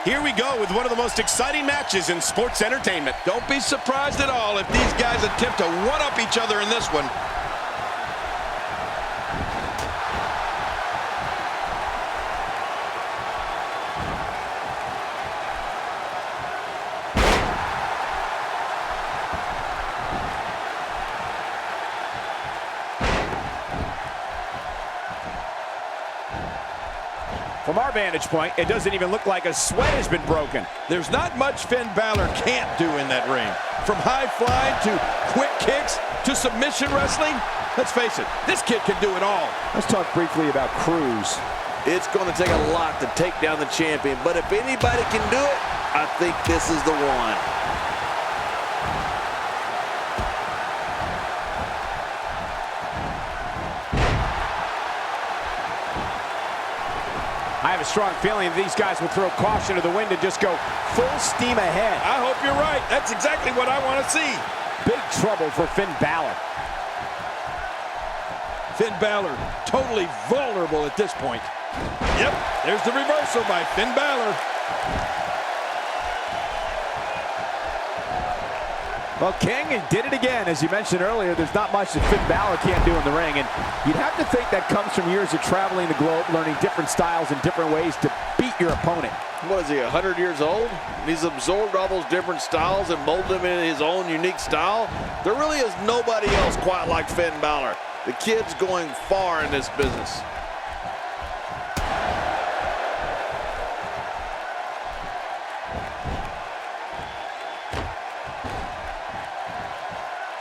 Here we go with one of the most exciting matches in sports entertainment. Don't be surprised at all if these guys attempt to one-up each other in this one. From our vantage point, it doesn't even look like a sweat has been broken. There's not much Finn Balor can't do in that ring. From high flying to quick kicks to submission wrestling, let's face it, this kid can do it all. Let's talk briefly about Cruz. It's going to take a lot to take down the champion, but if anybody can do it, I think this is the one. I have a strong feeling these guys will throw caution to the wind and just go full steam ahead. I hope you're right. That's exactly what I want to see. Big trouble for Finn Balor. Finn Balor totally vulnerable at this point. Yep, there's the reversal by Finn Balor. Well, King did it again. As you mentioned earlier, there's not much that Finn Balor can't do in the ring. And you'd have to think that comes from years of traveling the globe, learning different styles and different ways to beat your opponent. What is he, 100 years old? He's absorbed all those different styles and molded them in his own unique style. There really is nobody else quite like Finn Balor. The kid's going far in this business.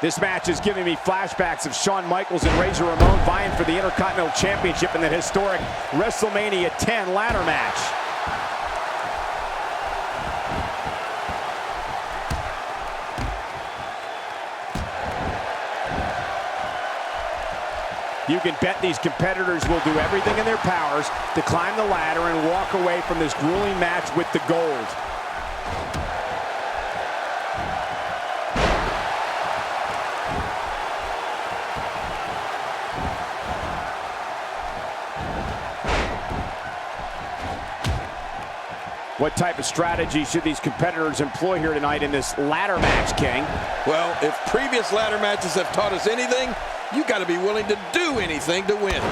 This match is giving me flashbacks of Shawn Michaels and Razor Ramon vying for the Intercontinental Championship in that historic WrestleMania 10 ladder match. You can bet these competitors will do everything in their powers to climb the ladder and walk away from this grueling match with the gold. What type of strategy should these competitors employ here tonight in this ladder match, King? Well, if previous ladder matches have taught us anything, you got to be willing to do anything to win.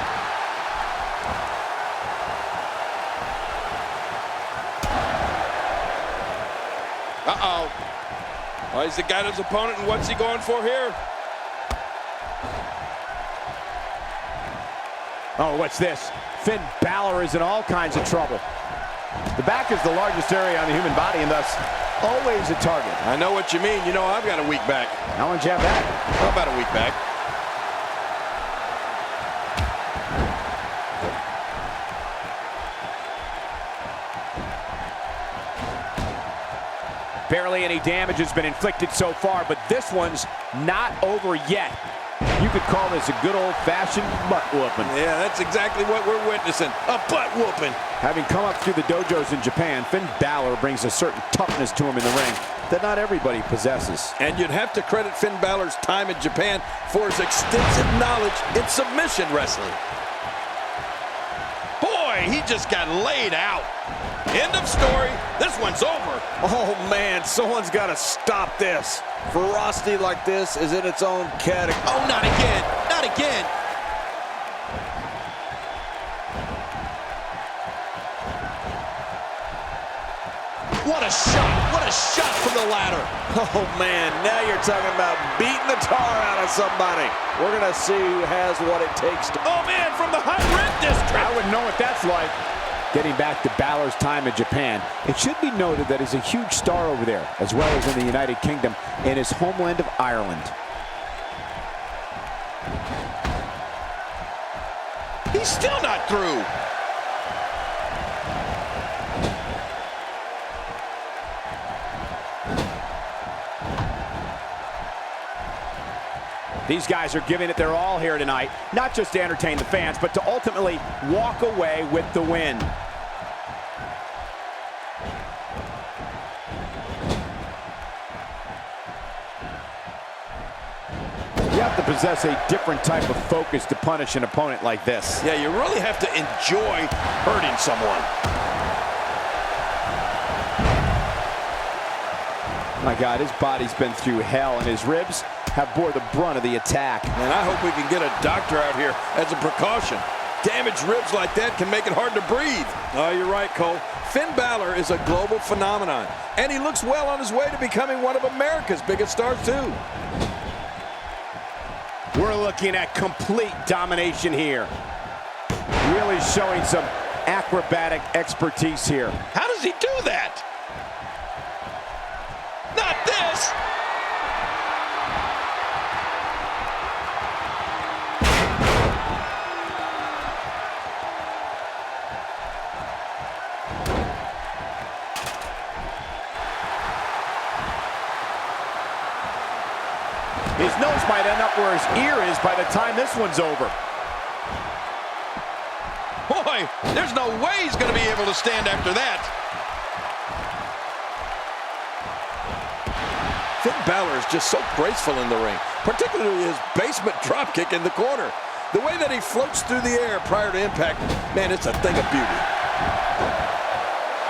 Uh-oh. Well, he's got his opponent, and what's he going for here? Oh, what's this? Finn Balor is in all kinds of trouble. The back is the largest area on the human body and thus always a target. I know what you mean. You know, I've got a weak back. How long do you have that? How about a weak back? Barely any damage has been inflicted so far, but this one's not over yet. You could call this a good old-fashioned butt whooping. Yeah, that's exactly what we're witnessing, a butt whooping. Having come up through the dojos in Japan, Finn Balor brings a certain toughness to him in the ring that not everybody possesses. And you'd have to credit Finn Balor's time in Japan for his extensive knowledge in submission wrestling. Boy, he just got laid out. End of story. This one's over. Oh, man, someone's got to stop this. Ferocity like this is in its own category. Oh, not again. Not again. What a shot. What a shot from the ladder. Oh, man, now you're talking about beating the tar out of somebody. We're going to see who has what it takes to... Oh, man, from the high red district. I wouldn't know what that's like. Getting back to Balor's time in Japan, it should be noted that he's a huge star over there, as well as in the United Kingdom and his homeland of Ireland. He's still not through. These guys are giving it their all here tonight, not just to entertain the fans, but to ultimately walk away with the win. You have to possess a different type of focus to punish an opponent like this. Yeah, you really have to enjoy hurting someone. My God, his body's been through hell, and his ribs have bore the brunt of the attack. And I hope we can get a doctor out here as a precaution. Damaged ribs like that can make it hard to breathe. Oh, you're right, Cole. Finn Balor is a global phenomenon, and he looks well on his way to becoming one of America's biggest stars, too. We're looking at complete domination here. Really showing some acrobatic expertise here. How does he do that? Not this! His nose might end up where his ear is by the time this one's over. Boy, there's no way he's going to be able to stand after that. Finn Balor is just so graceful in the ring, particularly his basement dropkick in the corner. The way that he floats through the air prior to impact, man, it's a thing of beauty.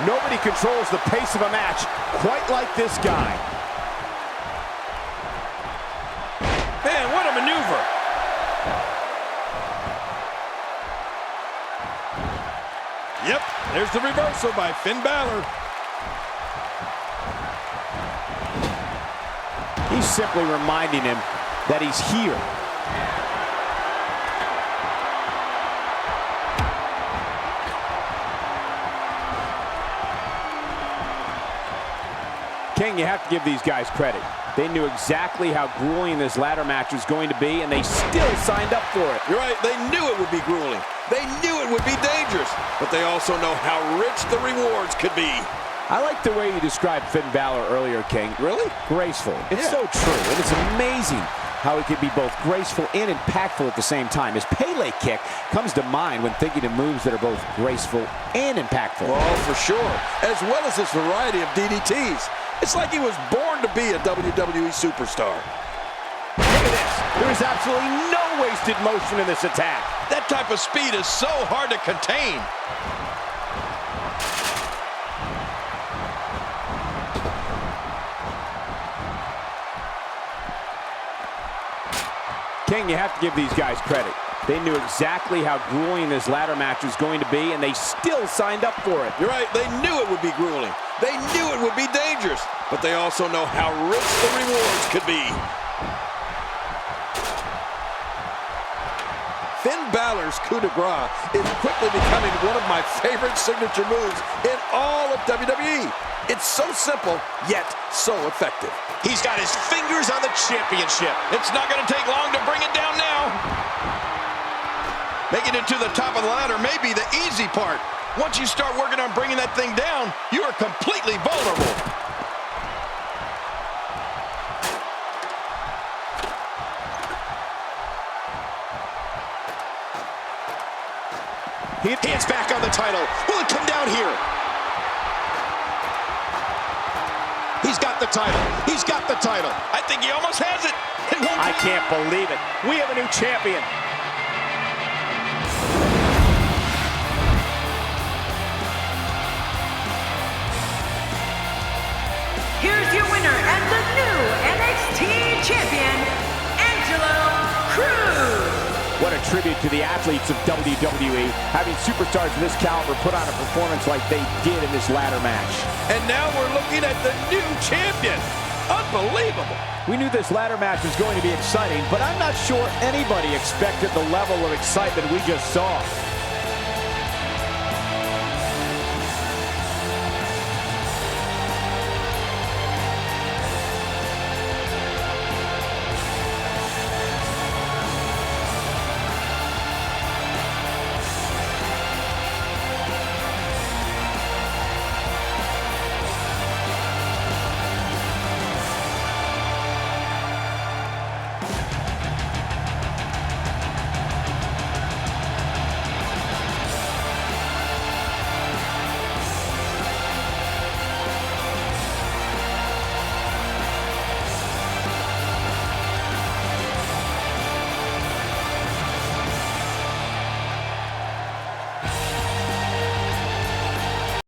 Nobody controls the pace of a match quite like this guy. Man, what a maneuver. Yep, there's the reversal by Finn Balor. He's simply reminding him that he's here. King, you have to give these guys credit. They knew exactly how grueling this ladder match was going to be, and they still signed up for it. You're right, they knew it would be grueling. They knew it would be dangerous, but they also know how rich the rewards could be. I like the way you described Finn Balor earlier, King. Really? Graceful. It's so true, and it's amazing how he can be both graceful and impactful at the same time. His Pele kick comes to mind when thinking of moves that are both graceful and impactful. Oh, for sure. As well as his variety of DDTs. It's like he was born to be a WWE superstar. Look at this. There is absolutely no wasted motion in this attack. That type of speed is so hard to contain. King, you have to give these guys credit. They knew exactly how grueling this ladder match was going to be, and they still signed up for it. You're right, they knew it would be grueling. They knew it would be dangerous, but they also know how rich the rewards could be. Finn Balor's coup de grace is quickly becoming one of my favorite signature moves in all of WWE. It's so simple, yet so effective. He's got his fingers on the championship. It's not going to take long to bring it down now. Making it to the top of the ladder may be the easy part. Once you start working on bringing that thing down, you are completely vulnerable. Hands back on the title. Will it come down here? He's got the title. He's got the title. I think he almost has it. I can't believe it. We have a new champion. Here's your winner and the new NXT champion, Cruz. What a tribute to the athletes of WWE, having superstars of this caliber put on a performance like they did in this ladder match. And now we're looking at the new champion. Unbelievable. We knew this ladder match was going to be exciting, but I'm not sure anybody expected the level of excitement we just saw.